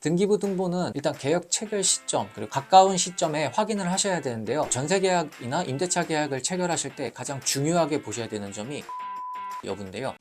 등기부 등본은 일단 계약 체결 시점 그리고 가까운 시점에 확인을 하셔야 되는데요. 전세 계약이나 임대차 계약을 체결하실 때 가장 중요하게 보셔야 되는 점이 여부인데요.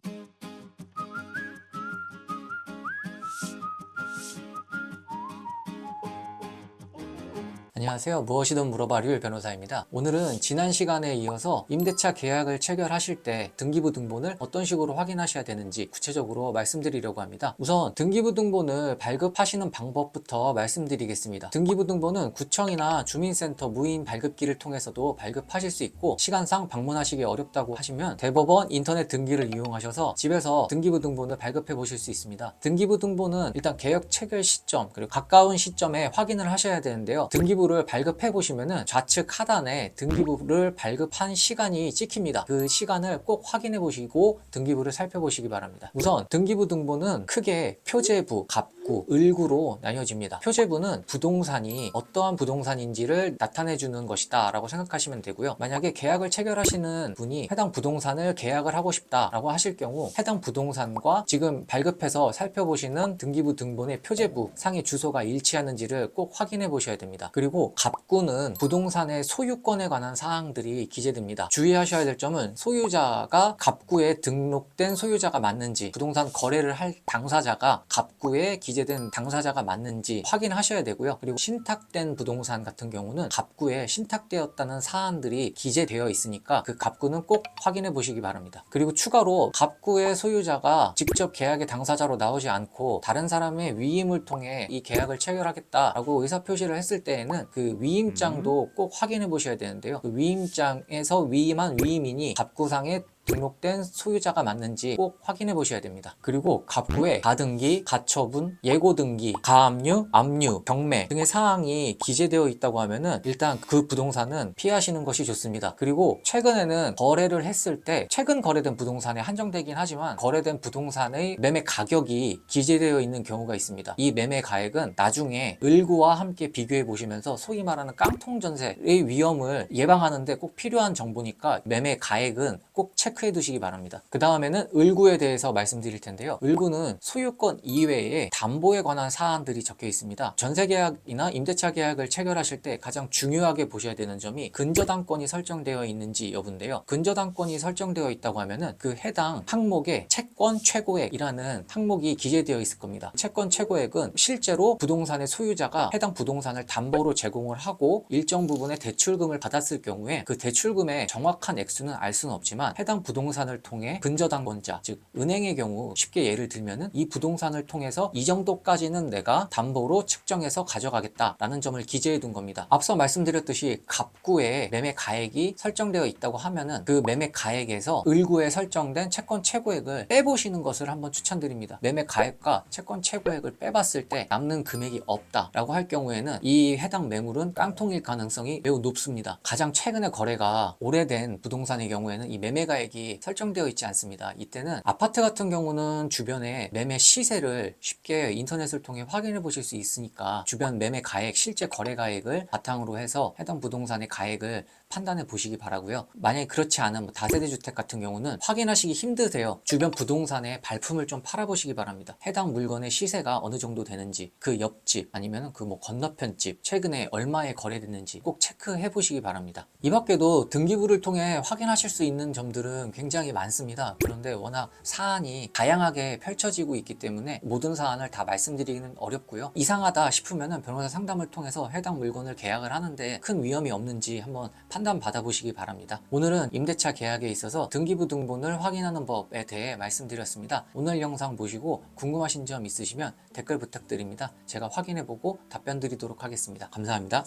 안녕하세요. 무엇이든 물어봐 류일 변호사입니다. 오늘은 지난 시간에 이어서 임대차 계약을 체결하실 때 등기부 등본을 어떤 식으로 확인하셔야 되는지 구체적으로 말씀드리려고 합니다. 우선 등기부 등본을 발급하시는 방법부터 말씀드리겠습니다. 등기부 등본은 구청이나 주민센터 무인 발급기를 통해서도 발급하실 수 있고, 시간상 방문하시기 어렵다고 하시면 대법원 인터넷 등기를 이용하셔서 집에서 등기부 등본을 발급해 보실 수 있습니다. 등기부 등본은 일단 계약 체결 시점 그리고 가까운 시점에 확인을 하셔야 되는데요. 등기부를 발급해 보시면은 좌측 하단에 등기부를 발급한 시간이 찍힙니다. 그 시간을 꼭 확인해 보시고 등기부를 살펴보시기 바랍니다. 우선 등기부 등본은 크게 표제부, 갑구, 을구로 나뉘어집니다. 표제부는 부동산이 어떠한 부동산인지를 나타내 주는 것이다 라고 생각하시면 되고요. 만약에 계약을 체결하시는 분이 해당 부동산을 계약을 하고 싶다 라고 하실 경우, 해당 부동산과 지금 발급해서 살펴보시는 등기부 등본의 표제부 상의 주소가 일치하는지를 꼭 확인해 보셔야 됩니다. 그리고 갑구는 부동산의 소유권에 관한 사항들이 기재됩니다. 주의하셔야 될 점은 소유자가 갑구에 등록된 소유자가 맞는지, 부동산 거래를 할 당사자가 갑구에 기재된 당사자가 맞는지 확인하셔야 되고요. 그리고 신탁된 부동산 같은 경우는 갑구에 신탁되었다는 사안들이 기재되어 있으니까 그 갑구는 꼭 확인해 보시기 바랍니다. 그리고 추가로 갑구의 소유자가 직접 계약의 당사자로 나오지 않고 다른 사람의 위임을 통해 이 계약을 체결하겠다라고 의사표시를 했을 때에는 그 위임장도 꼭 확인해 보셔야 되는데요. 그 위임장에서 위임한 위임인이 갑구상에 등록된 소유자가 맞는지 꼭 확인해 보셔야 됩니다. 그리고 갑구에 가등기, 가처분, 예고등기, 가압류, 압류, 경매 등의 사항이 기재되어 있다고 하면은 일단 그 부동산은 피하시는 것이 좋습니다. 그리고 최근에는 거래를 했을 때 최근 거래된 부동산에 한정되긴 하지만 거래된 부동산의 매매 가격이 기재되어 있는 경우가 있습니다. 이 매매 가액은 나중에 을구와 함께 비교해 보시면서 소위 말하는 깡통 전세의 위험을 예방하는 데 꼭 필요한 정보니까 매매 가액은 꼭 체크해 두시기 바랍니다. 그 다음에는 을구에 대해서 말씀드릴 텐데요. 을구는 소유권 이외에 담보에 관한 사안들이 적혀 있습니다. 전세계약이나 임대차 계약을 체결하실 때 가장 중요하게 보셔야 되는 점이 근저당권이 설정되어 있는지 여부인데요. 근저당권이 설정되어 있다고 하면은 그 해당 항목에 채권 최고액이라는 항목이 기재되어 있을 겁니다. 채권 최고액은 실제로 부동산의 소유자가 해당 부동산을 담보로 제공을 하고 일정 부분의 대출금을 받았을 경우에 그 대출금의 정확한 액수는 알 수는 없지만 해당 부동산을 통해 근저당권자, 즉 은행의 경우 쉽게 예를 들면은 이 부동산을 통해서 이 정도까지는 내가 담보로 측정해서 가져가겠다라는 점을 기재해 둔 겁니다. 앞서 말씀드렸듯이 갑구에 매매 가액이 설정되어 있다고 하면은 그 매매 가액에서 을구에 설정된 채권 최고액을 빼보시는 것을 한번 추천드립니다. 매매 가액과 채권 최고액을 빼봤을 때 남는 금액이 없다라고 할 경우에는 이 해당 매물은 깡통일 가능성이 매우 높습니다. 가장 최근에 거래가 오래된 부동산의 경우에는 이 매매 가액이 설정되어 있지 않습니다. 이때는 아파트 같은 경우는 주변에 매매 시세를 쉽게 인터넷을 통해 확인해 보실 수 있으니까 주변 매매 가액, 실제 거래 가액을 바탕으로 해서 해당 부동산의 가액을 판단해 보시기 바라고요. 만약에 그렇지 않은 다세대 주택 같은 경우는 확인하시기 힘드세요. 주변 부동산에 발품을 좀 팔아보시기 바랍니다. 해당 물건의 시세가 어느 정도 되는지, 그 옆집 아니면 그 건너편 집 최근에 얼마에 거래됐는지 꼭 체크해 보시기 바랍니다. 이 밖에도 등기부를 통해 확인하실 수 있는 점들은 굉장히 많습니다. 그런데 워낙 사안이 다양하게 펼쳐지고 있기 때문에 모든 사안을 다 말씀드리기는 어렵고요. 이상하다 싶으면 변호사 상담을 통해서 해당 물건을 계약을 하는데 큰 위험이 없는지 한번 판단 받아보시기 바랍니다. 오늘은 임대차 계약에 있어서 등기부 등본을 확인하는 법에 대해 말씀드렸습니다. 오늘 영상 보시고 궁금하신 점 있으시면 댓글 부탁드립니다. 제가 확인해보고 답변 드리도록 하겠습니다. 감사합니다.